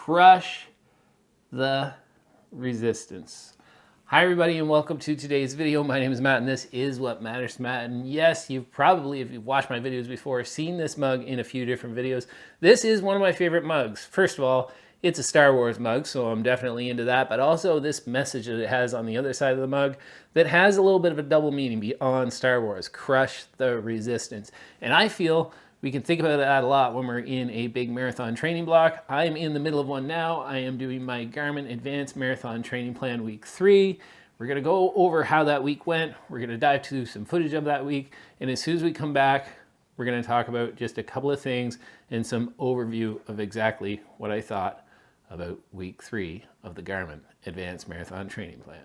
crush the resistance. Hi everybody and welcome to today's video. My name is Matt and this is What Matters to Matt. And yes, you've probably, if you've watched my videos before, seen this mug in a few different videos. This is one of my favorite mugs. First of all, it's a Star Wars mug, so I'm definitely into that, but also this message that it has on the other side of the mug that has a little bit of a double meaning beyond Star Wars: crush the resistance. And I feel we can think about that a lot when we're in a big marathon training block. I'm in the middle of one now. I am doing my Garmin Advanced Marathon Training Plan Week 3. We're gonna go over how that week went. We're gonna dive to some footage of that week. And as soon as we come back, we're gonna talk about just a couple of things and some overview of exactly what I thought about week 3 of the Garmin Advanced Marathon Training Plan.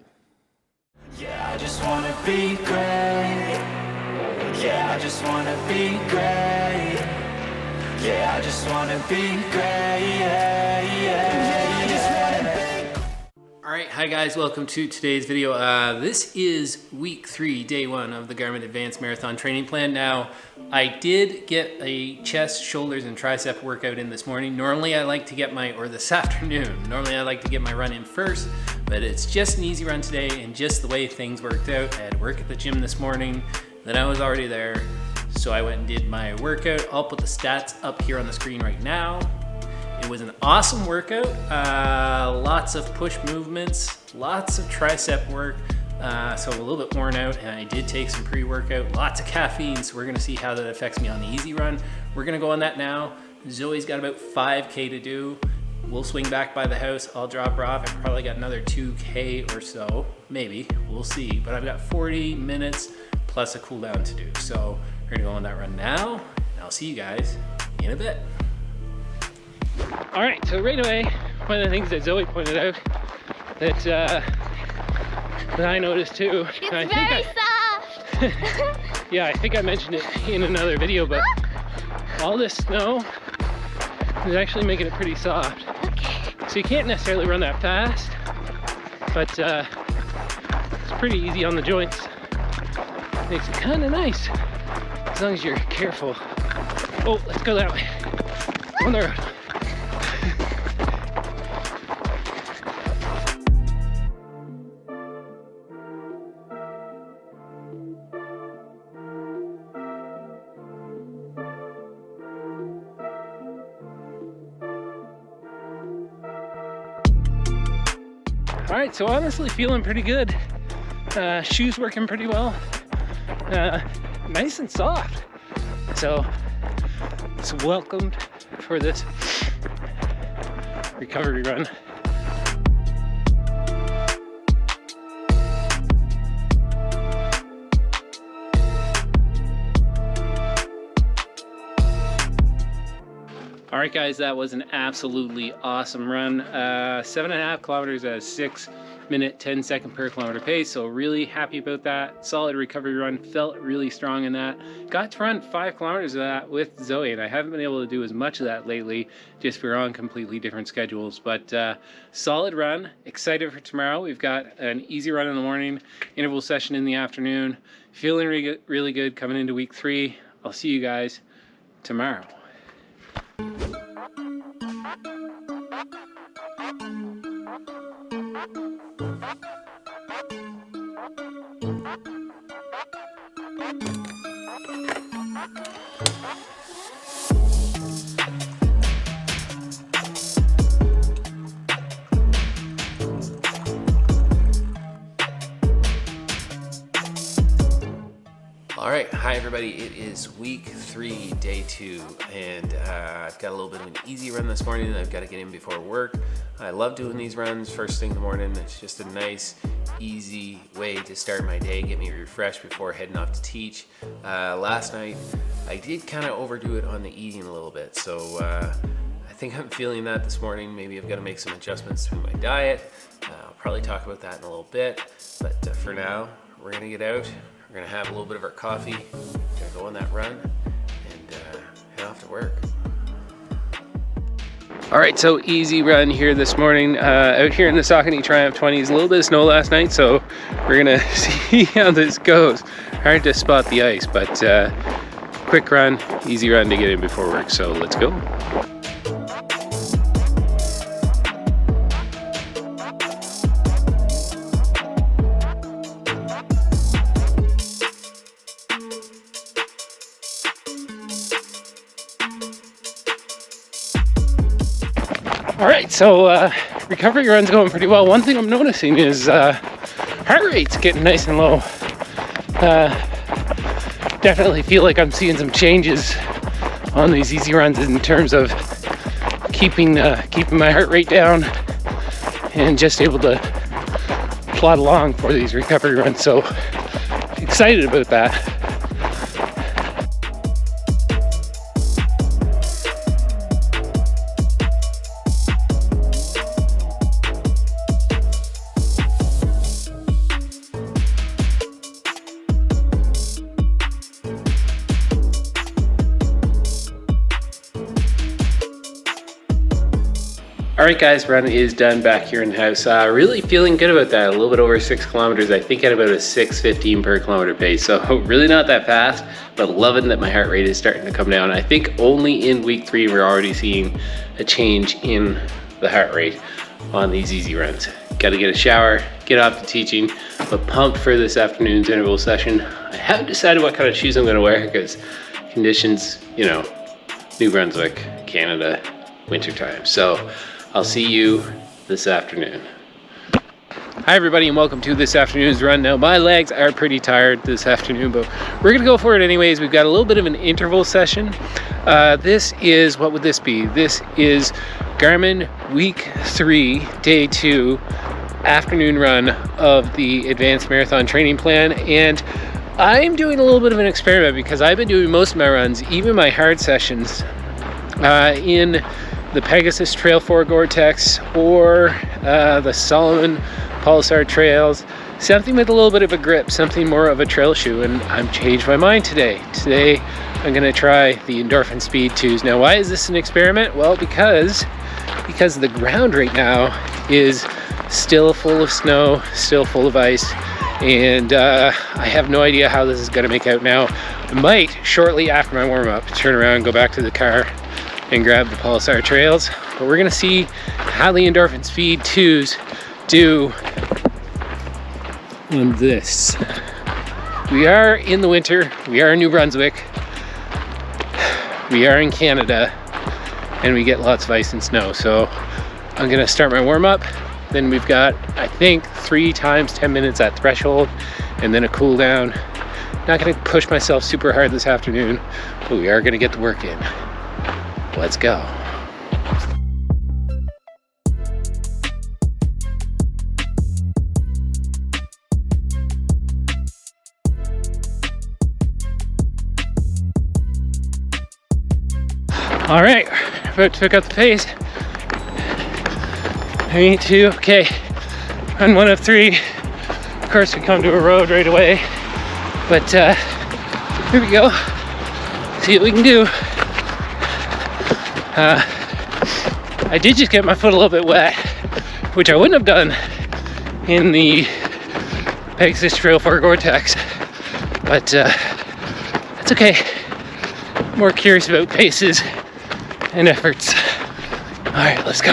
Yeah, I just wanna be great. Yeah, I just wanna be great. Yeah, I just wanna be great. Yeah, yeah, I just wanna be. All right, hi guys, welcome to today's video. This is week 3, day 1 of the Garmin Advanced Marathon Training Plan. Now, I did get a chest, shoulders, and tricep workout in this morning. Normally I like to get this afternoon. Normally I like to get my run in first, but it's just an easy run today, and just the way things worked out. I had work at the gym this morning, then I was already there, so I went and did my workout. I'll put the stats up here on the screen right now. It was an awesome workout, lots of push movements, lots of tricep work, so a little bit worn out, and I did take some pre-workout, lots of caffeine, so we're gonna see how that affects me on the easy run. We're gonna go on that now. Zoe's got about 5K to do. We'll swing back by the house, I'll drop her off. I've probably got another 2K or so, maybe, we'll see. But I've got 40 minutes plus a cool down to do. So we're gonna go on that run now, and I'll see you guys in a bit. All right, so right away, one of the things that Zoe pointed out that I noticed too. It's I very soft. Yeah, I think I mentioned it in another video, but all this snow is actually making it pretty soft. Okay. So you can't necessarily run that fast, but it's pretty easy on the joints. Makes it kind of nice, as long as you're careful. Oh, let's go that way. On the road. All right, so honestly feeling pretty good. Shoes working pretty well. Nice and soft. So it's welcomed for this recovery run. All right, guys, that was an absolutely awesome run. 7.5 kilometers at a 6-minute, 10-second per kilometer pace. So really happy about that. Solid recovery run. Felt really strong in that. Got to run 5 kilometers of that with Zoe, and I haven't been able to do as much of that lately, just we're on completely different schedules. But solid run. Excited for tomorrow. We've got an easy run in the morning, interval session in the afternoon. Feeling really good coming into week 3. I'll see you guys tomorrow. All right, hi everybody. It is week 3, day 2, and I've got a little bit of an easy run this morning that I've got to get in before work. I love doing these runs first thing in the morning. It's just a nice, easy way to start my day, get me refreshed before heading off to teach. Last night, I did kind of overdo it on the eating a little bit, so I think I'm feeling that this morning. Maybe I've got to make some adjustments to my diet. I'll probably talk about that in a little bit, but for now, we're gonna get out. We're gonna have a little bit of our coffee, gonna go on that run, and head off to work. All right, so easy run here this morning. Out here in the Saucony Triumph 20s, a little bit of snow last night, so we're gonna see how this goes. Hard to spot the ice, but quick run, easy run to get in before work, so let's go. All right, so recovery run's going pretty well. One thing I'm noticing is heart rate's getting nice and low. Definitely feel like I'm seeing some changes on these easy runs in terms of keeping my heart rate down and just able to plod along for these recovery runs. So excited about that. Alright guys, run is done back here in the house. Really feeling good about that. A little bit over 6 kilometers. I think at about a 6:15 per kilometer pace. So really not that fast, but loving that my heart rate is starting to come down. I think only in week 3 we're already seeing a change in the heart rate on these easy runs. Got to get a shower, get off to teaching, but pumped for this afternoon's interval session. I haven't decided what kind of shoes I'm going to wear because conditions, you know, New Brunswick, Canada, wintertime. So I'll see you this afternoon. Hi everybody and welcome to this afternoon's run. Now my legs are pretty tired this afternoon, but we're gonna go for it anyways. We've got a little bit of an interval session. This is, what would this be? This is Garmin week 3, day 2 afternoon run of the advanced marathon training plan. And I'm doing a little bit of an experiment because I've been doing most of my runs, even my hard sessions, in the Pegasus Trail 4 Gore-Tex or the Salomon Pulsar trails, something with a little bit of a grip, something more of a trail shoe. And I've changed my mind today. Today I'm going to try the Endorphin Speed 2s. Now why is this an experiment? Well, because the ground right now is still full of snow, still full of ice, and I have no idea how this is going to make out now. I might, shortly after my warm-up, turn around and go back to the car and grab the Pulsar trails, but we're gonna see how the Endorphin Speed 2s do on this. We are in the winter, we are in New Brunswick, we are in Canada, and we get lots of ice and snow. So I'm gonna start my warm-up, then we've got, I think, 3 times 10 minutes at threshold, and then a cool down. Not gonna push myself super hard this afternoon, but we are gonna get the work in. Let's go. All right, about to pick up the pace. I need to, okay, run 1 of 3. Of course, we come to a road right away, but here we go. See what we can do. I did just get my foot a little bit wet, which I wouldn't have done in the Pegasus Trail 4 Gore-Tex, but that's okay. I'm more curious about paces and efforts. All right, let's go.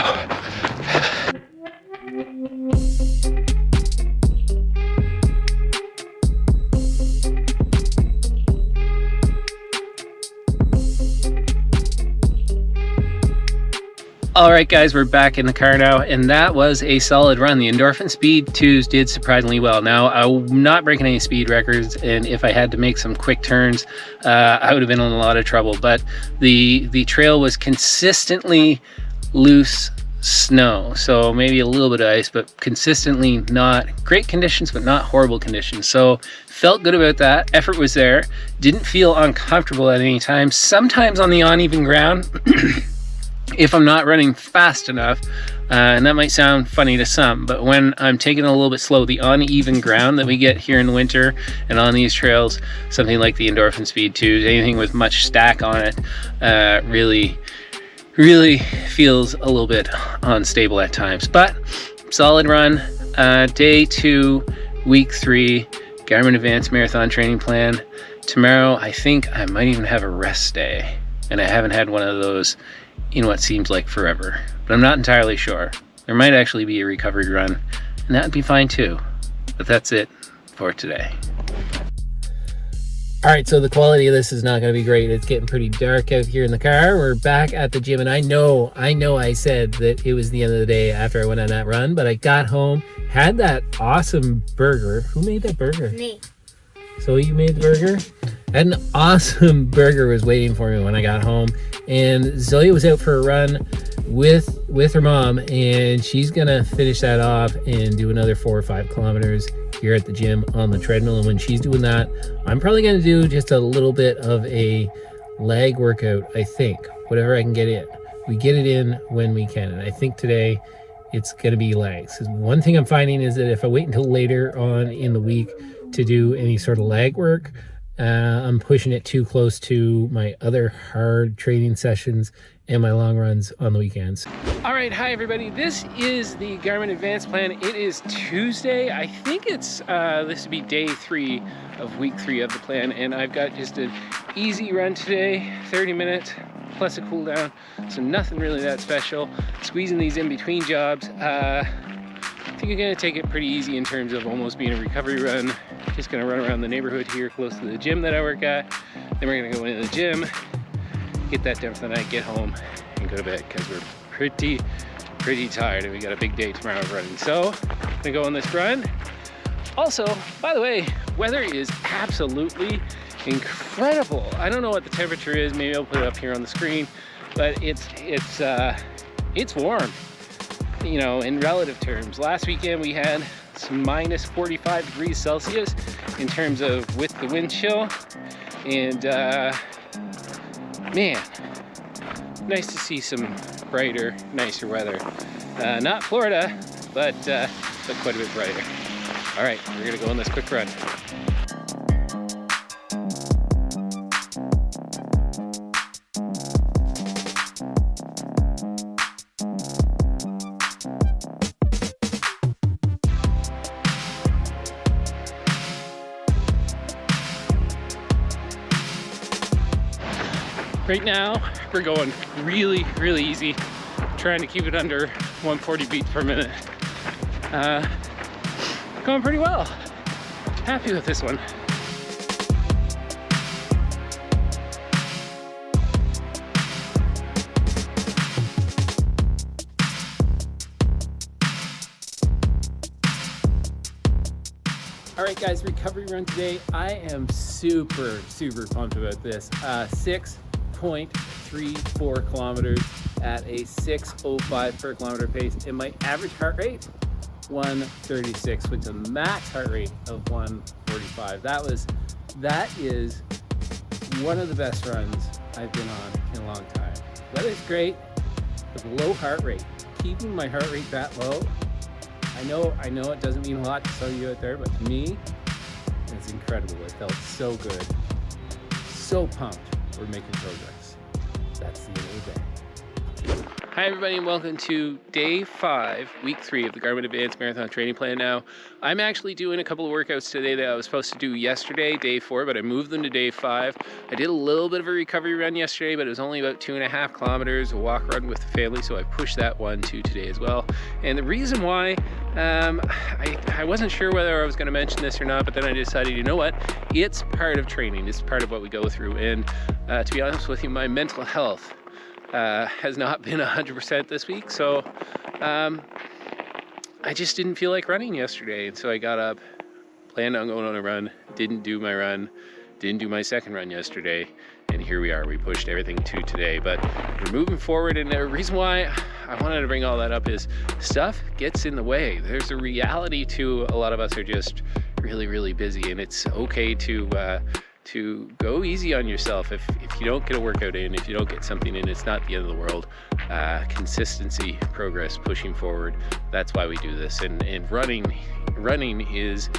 All right, guys, we're back in the car now, and that was a solid run. The Endorphin Speed 2s did surprisingly well. Now, I'm not breaking any speed records, and if I had to make some quick turns, I would have been in a lot of trouble. But the trail was consistently loose snow, so maybe a little bit of ice, but consistently not great conditions, but not horrible conditions. So felt good about that. Effort was there. Didn't feel uncomfortable at any time. Sometimes on the uneven ground, if I'm not running fast enough, and that might sound funny to some, but when I'm taking it a little bit slow, the uneven ground that we get here in the winter and on these trails, something like the Endorphin Speed 2s, anything with much stack on it, really feels a little bit unstable at times. But solid run. Day 2, week 3, Garmin Advanced Marathon Training Plan. Tomorrow, I think I might even have a rest day, and I haven't had one of those in what seems like forever, but I'm not entirely sure. There might actually be a recovery run, and that would be fine too. But that's it for today. All right, so the quality of this is not going to be great. It's getting pretty dark out here in the car. We're back at the gym, and I know I said that it was the end of the day after I went on that run, but I got home, had that awesome burger. Who made that burger? Me. So you made the burger? An awesome burger was waiting for me when I got home, and Zoe was out for a run with her mom, and she's gonna finish that off and do another 4 or 5 kilometers here at the gym on the treadmill. And when she's doing that, I'm probably gonna do just a little bit of a leg workout. I think whatever I can get in, we get it in when we can, and I think today it's gonna be legs. One thing I'm finding is that if I wait until later on in the week to do any sort of leg work, I'm pushing it too close to my other hard training sessions and my long runs on the weekends. All right, hi everybody. This is the Garmin Advanced Plan. It is Tuesday. I think it's this would be day 3 of week 3 of the plan, and I've got just an easy run today, 30 minutes plus a cool down, so nothing really that special. Squeezing these in between jobs. I think I'm gonna take it pretty easy in terms of almost being a recovery run. Just gonna run around the neighborhood here close to the gym that I work at. Then we're gonna go into the gym, get that done for the night, get home, and go to bed because we're pretty tired and we got a big day tomorrow running. So I'm gonna go on this run. Also, by the way, weather is absolutely incredible. I don't know what the temperature is. Maybe I'll put it up here on the screen, but it's warm, you know, in relative terms. Last weekend we had some minus 45 degrees Celsius in terms of with the wind chill, and man, nice to see some brighter, nicer weather. Not Florida, but quite a bit brighter. All right, we're gonna go on this quick run. Right now, we're going really easy, trying to keep it under 140 beats per minute. Going pretty well. Happy with this one. All right, guys, recovery run today. I am super pumped about this. 6.34 kilometers at a 6:05 per kilometer pace, and my average heart rate 136 with a max heart rate of 145. That is one of the best runs I've been on in a long time. Weather's great, but low heart rate, keeping my heart rate that low, I know it doesn't mean a lot to some of you out there, but to me, it's incredible. It felt so good, so pumped. We're making progress. That's the end of the day. Hi everybody, and welcome to day 5, week 3 of the Garmin Advanced Marathon Training Plan. Now, I'm actually doing a couple of workouts today that I was supposed to do yesterday, day 4, but I moved them to day 5. I did a little bit of a recovery run yesterday, but it was only about 2.5 kilometers, a walk run with the family, so I pushed that one to today as well. And the reason why, I wasn't sure whether I was going to mention this or not, but then I decided, you know what, it's part of training, it's part of what we go through, and to be honest with you, my mental health has not been 100% this week, so I just didn't feel like running yesterday, and so I got up, planned on going on a run, didn't do my run, didn't do my second run yesterday, and here we are. We pushed everything to today, but we're moving forward, and the reason why I wanted to bring all that up is stuff gets in the way. There's a reality to a lot of us are just really busy, and it's okay to go easy on yourself. If you don't get a workout in, if you don't get something in, it's not the end of the world. Consistency, progress, pushing forward, that's why we do this. And running is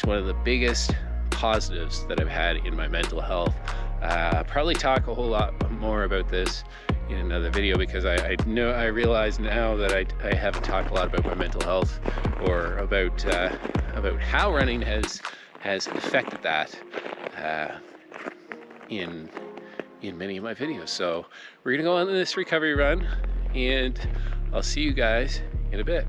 one of the biggest positives that I've had in my mental health. I'll probably talk a whole lot more about this in another video, because I realize now that I haven't talked a lot about my mental health or about how running has affected that in many of my videos. So we're gonna go on this recovery run, and I'll see you guys in a bit.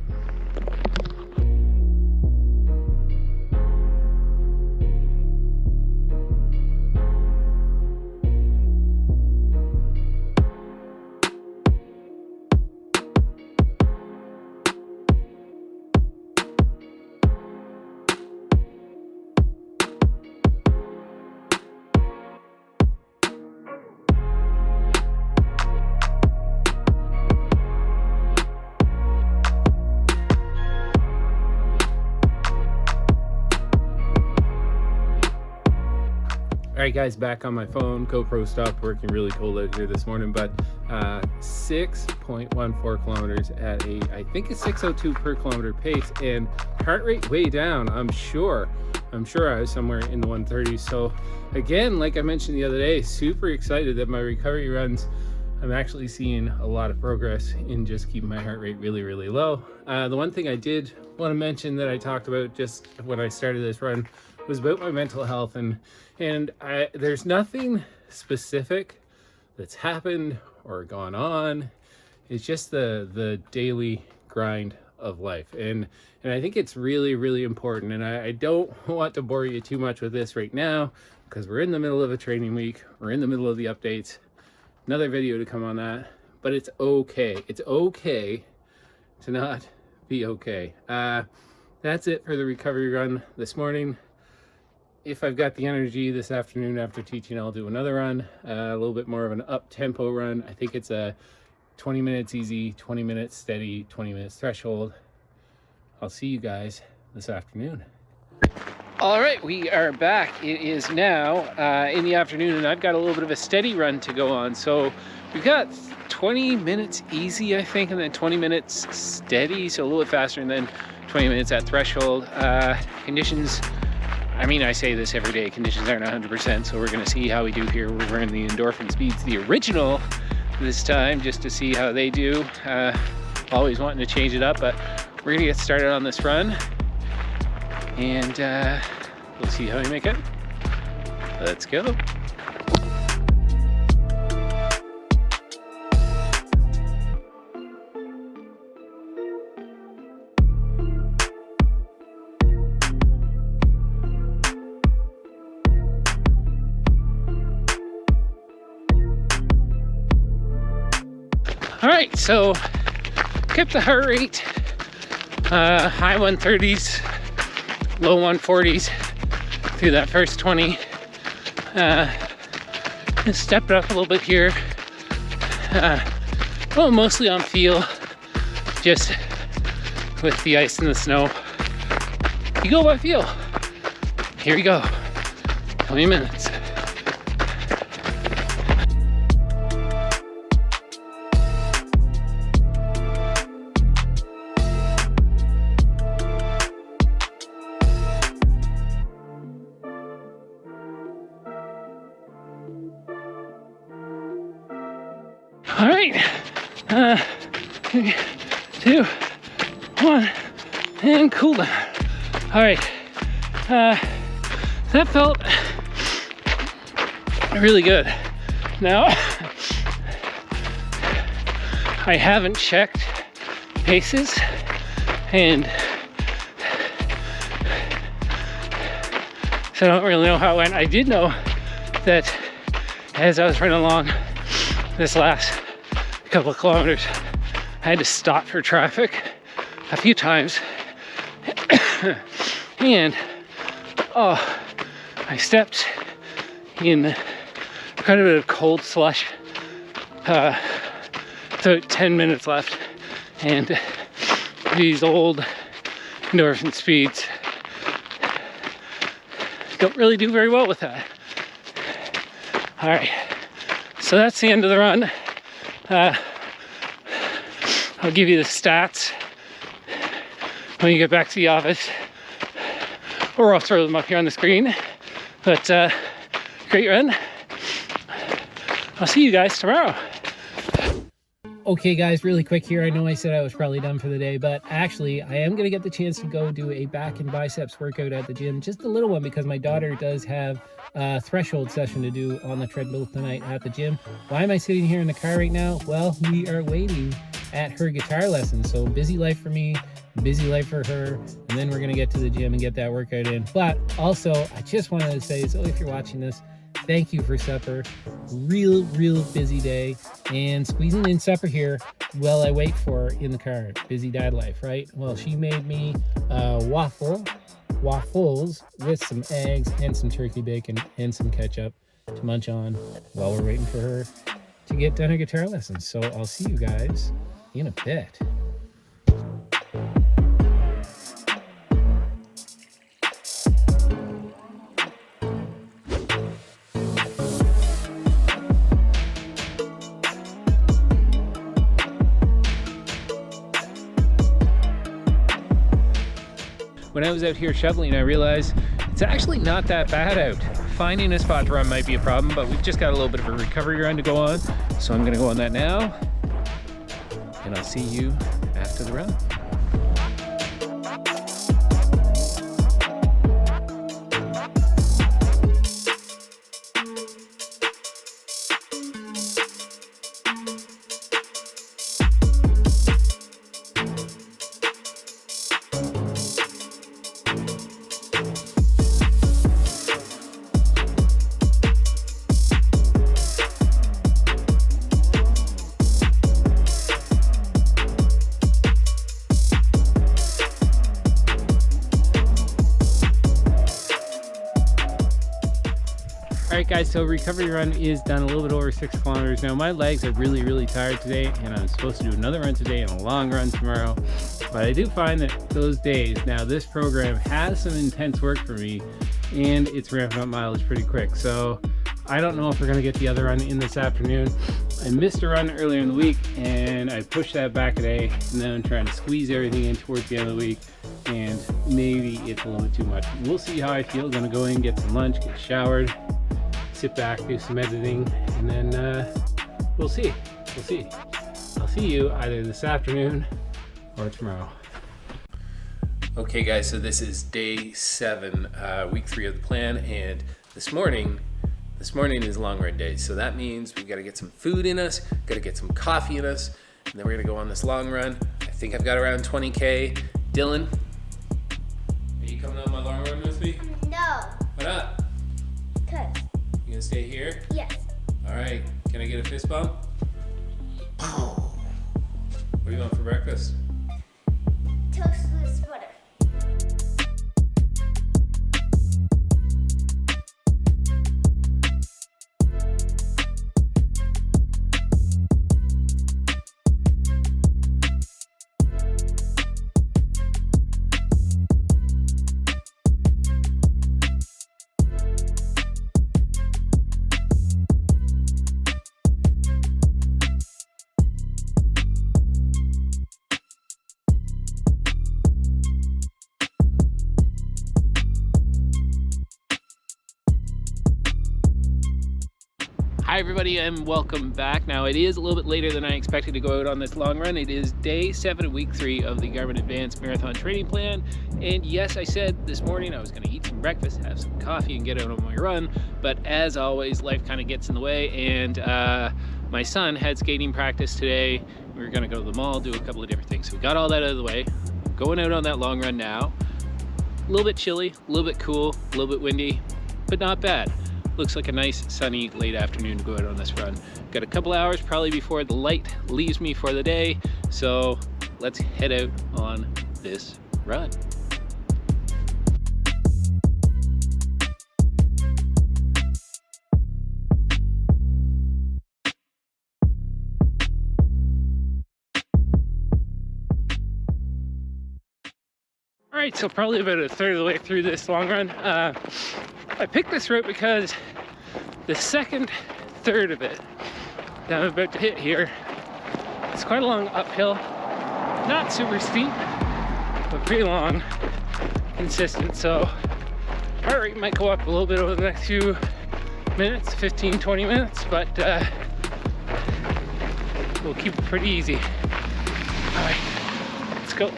right, guys, back on my phone. GoPro stopped working. Really cold out here this morning, but 6.14 kilometers at I think a 6:02 per kilometer pace, and heart rate way down. I'm sure I was somewhere in the 130s. So again, like I mentioned the other day, super excited that my recovery runs, I'm actually seeing a lot of progress in just keeping my heart rate really, really low. The one thing I did want to mention that I talked about just when I started this run was about my mental health, and there's nothing specific that's happened or gone on. It's just the daily grind of life, and I think it's really, really important. And I don't want to bore you too much with this right now because we're in the middle of a training week. We're in the middle of the updates. Another video to come on that, but it's okay. It's okay to not be okay. That's it for the recovery run this morning. If I've got the energy this afternoon after teaching, I'll do another run, a little bit more of an up-tempo run. I think it's a 20 minutes easy, 20 minutes steady, 20 minutes threshold. I'll see you guys this afternoon. All right, we are back. It is now in the afternoon, and I've got a little bit of a steady run to go on. So we've got 20 minutes easy, I think, and then 20 minutes steady, so a little bit faster, and then 20 minutes at threshold. Conditions, I mean, I say this every day, conditions aren't 100%, so we're gonna see how we do here. We're wearing the Endorphin Speeds, the original this time, just to see how they do. Always wanting to change it up, but we're gonna get started on this run, and we'll see how we make it. Let's go. All right, so kept the heart rate high 130s, low 140s through that first 20. Stepped up a little bit here. Well, mostly on feel, just with the ice and the snow. You go by feel. Here we go. 20 minutes. All right, 3, 2, 1, and cool down. All right, that felt really good. Now, I haven't checked paces, and so I don't really know how it went. I did know that as I was running along this last couple of kilometers, I had to stop for traffic a few times. And I stepped in quite a bit of cold slush. So 10 minutes left, and these old Endorphin Speeds don't really do very well with that. All right, so that's the end of the run. I'll give you the stats when you get back to the office, or I'll throw them up here on the screen. But great run. I'll see you guys tomorrow. Okay guys, really quick here. I know I said I was probably done for the day, but actually I am going to get the chance to go do a back and biceps workout at the gym. Just a little one, because my daughter does have a threshold session to do on the treadmill tonight at the gym. Why am I sitting here in the car right now? Well, we are waiting at her guitar lesson. So busy life for me, busy life for her, and then we're going to get to the gym and get that workout in. But also, I just wanted to say, so if you're watching this, thank you for supper. Real busy day, and squeezing in supper here while I wait for her in the car. Busy dad life, right? Well, she made me waffles with some eggs and some turkey bacon and some ketchup to munch on while we're waiting for her to get done her guitar lessons. So I'll see you guys in a bit. when I was out here shoveling, I realized it's actually not that bad out. Finding a spot to run might be a problem, but we've just got a little bit of a recovery run to go on. So I'm gonna go on that now, and I'll see you after the run. Alright guys, so recovery run is done, a little bit over 6 kilometers. Now my legs are really tired today, and I'm supposed to do another run today and a long run tomorrow. But I do find that those days, now this program has some intense work for me, and it's ramping up mileage pretty quick. So I don't know if we're going to get the other run in this afternoon. I missed a run earlier in the week, and I pushed that back a day, and then I'm trying to squeeze everything in towards the end of the week, and maybe it's a little bit too much. We'll see how I feel. Going to go in, get some lunch, get showered, sit back, do some editing, and then we'll see. I'll see you either this afternoon or tomorrow. Okay guys, so this is day 7, week 3 of the plan, and this morning is long run day. So that means we gotta get some food in us, gotta get some coffee in us, and then we're gonna go on this long run. I think I've got around 20K. Dylan, are you coming on my long run with me? No. Why not? Cause. You gonna stay here? Yes. All right, can I get a fist bump? What do you want for breakfast? Toast with butter. Hi everybody, and welcome back. Now it is a little bit later than I expected to go out on this long run. It is day 7 of week 3 of the Garmin Advanced Marathon Training Plan. And yes, I said this morning I was going to eat some breakfast, have some coffee, and get out on my run. But as always, life kind of gets in the way, and my son had skating practice today. We were going to go to the mall, do a couple of different things. So we got all that out of the way. Going out on that long run now. A little bit chilly, a little bit cool, a little bit windy, but not bad. Looks like a nice sunny late afternoon to go out on this run. Got a couple hours probably before the light leaves me for the day, so let's head out on this run. All right, so probably about a third of the way through this long run. I picked this route because the second third of it that I'm about to hit here, it's quite a long uphill, not super steep, but pretty long, consistent. So heart rate might go up a little bit over the next few minutes, 15-20 minutes, but we'll keep it pretty easy. All right, let's go.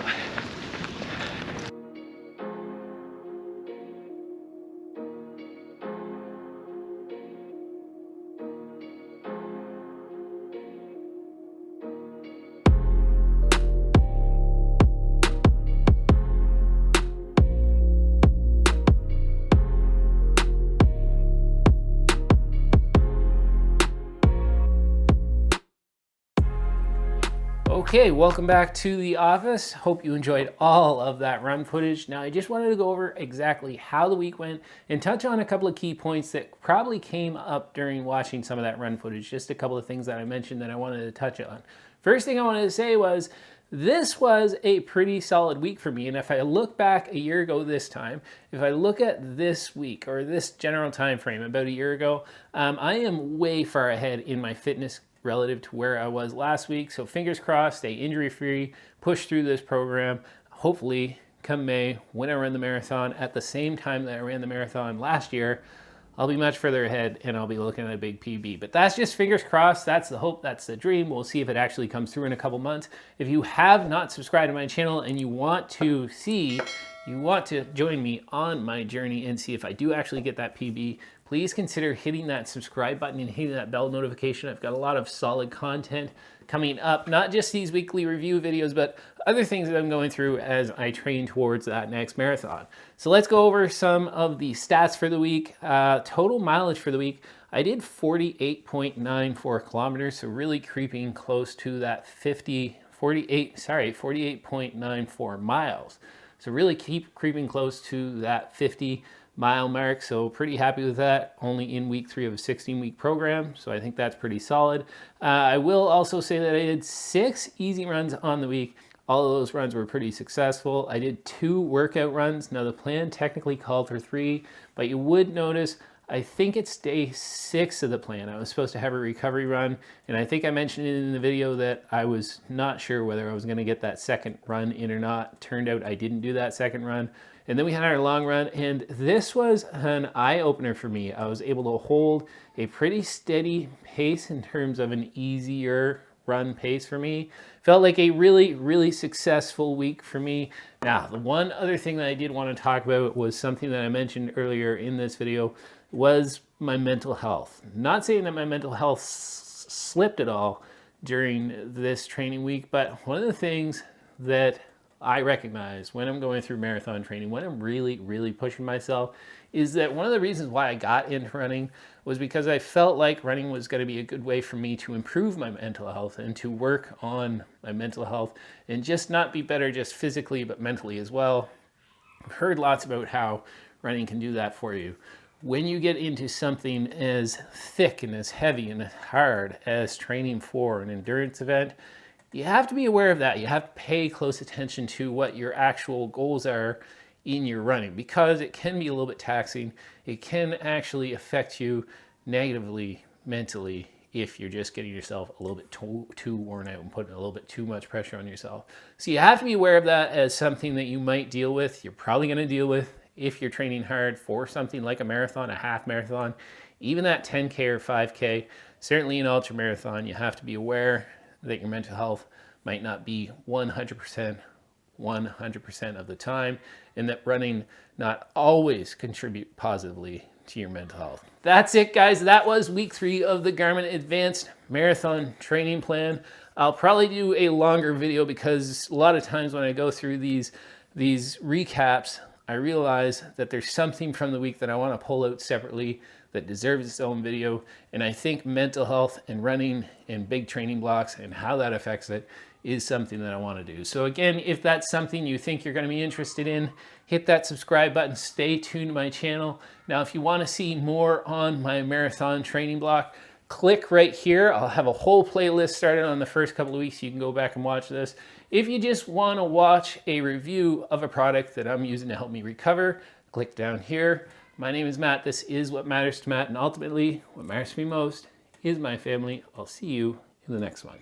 Okay, welcome back to the office. Hope you enjoyed all of that run footage. Now, I just wanted to go over exactly how the week went and touch on a couple of key points that probably came up during watching some of that run footage. Just a couple of things that I mentioned that I wanted to touch on. First thing I wanted to say was this was a pretty solid week for me. And if I look back a year ago this time, if I look at this week or this general time frame about a year ago, I am way far ahead in my fitness relative to where I was last week. So fingers crossed, stay injury free, push through this program, hopefully come May, when I run the marathon at the same time that I ran the marathon last year, I'll be much further ahead and I'll be looking at a big PB. But that's just fingers crossed. That's the hope. That's the dream. We'll see if it actually comes through in a couple months. If you have not subscribed to my channel and you want to join me on my journey and see if I do actually get that PB, please consider hitting that subscribe button and hitting that bell notification. I've got a lot of solid content coming up, not just these weekly review videos, but other things that I'm going through as I train towards that next marathon. So let's go over some of the stats for the week. Total mileage for the week, I did 48.94 kilometers, so really creeping close to that 48.94 miles. So really keep creeping close to that 50-mile mark, so pretty happy with that. Only in week 3 of a 16-week program, so I think that's pretty solid. I will also say that I did 6 easy runs on the week. All of those runs were pretty successful. I did 2 workout runs. Now the plan technically called for 3, but you would notice I think it's day 6 of the plan. I was supposed to have a recovery run, and I think I mentioned it in the video that I was not sure whether I was going to get that second run in or not. Turned out I didn't do that second run. And then we had our long run, and this was an eye-opener for me. I was able to hold a pretty steady pace in terms of an easier run pace for me. Felt like a really, really successful week for me. Now, the one other thing that I did want to talk about was something that I mentioned earlier in this video, was my mental health. Not saying that my mental health slipped at all during this training week, but one of the things that I recognize when I'm going through marathon training, when I'm really, really pushing myself, is that one of the reasons why I got into running was because I felt like running was going to be a good way for me to improve my mental health and to work on my mental health and just not be better just physically, but mentally as well. I've heard lots about how running can do that for you. When you get into something as thick and as heavy and as hard as training for an endurance event, you have to be aware of that. You have to pay close attention to what your actual goals are in your running, because it can be a little bit taxing. It can actually affect you negatively mentally if you're just getting yourself a little bit too worn out and putting a little bit too much pressure on yourself. So you have to be aware of that as something that you might deal with. You're probably going to deal with if you're training hard for something like a marathon, a half marathon, even that 10K or 5K. Certainly an ultra marathon, you have to be aware that your mental health might not be 100% of the time, and that running not always contribute positively to your mental health. That's it, guys. That was week 3 of the Garmin Advanced Marathon Training Plan. I'll probably do a longer video because a lot of times when I go through these recaps, I realize that there's something from the week that I want to pull out separately that deserves its own video. And I think mental health and running and big training blocks and how that affects it is something that I want to do. So again, if that's something you think you're going to be interested in, hit that subscribe button, stay tuned to my channel. Now, if you want to see more on my marathon training block, click right here. I'll have a whole playlist started on the first couple of weeks. You can go back and watch this. If you just want to watch a review of a product that I'm using to help me recover, click down here. My name is Matt. This is What Matters to Matt, and ultimately, what matters to me most is my family. I'll see you in the next one.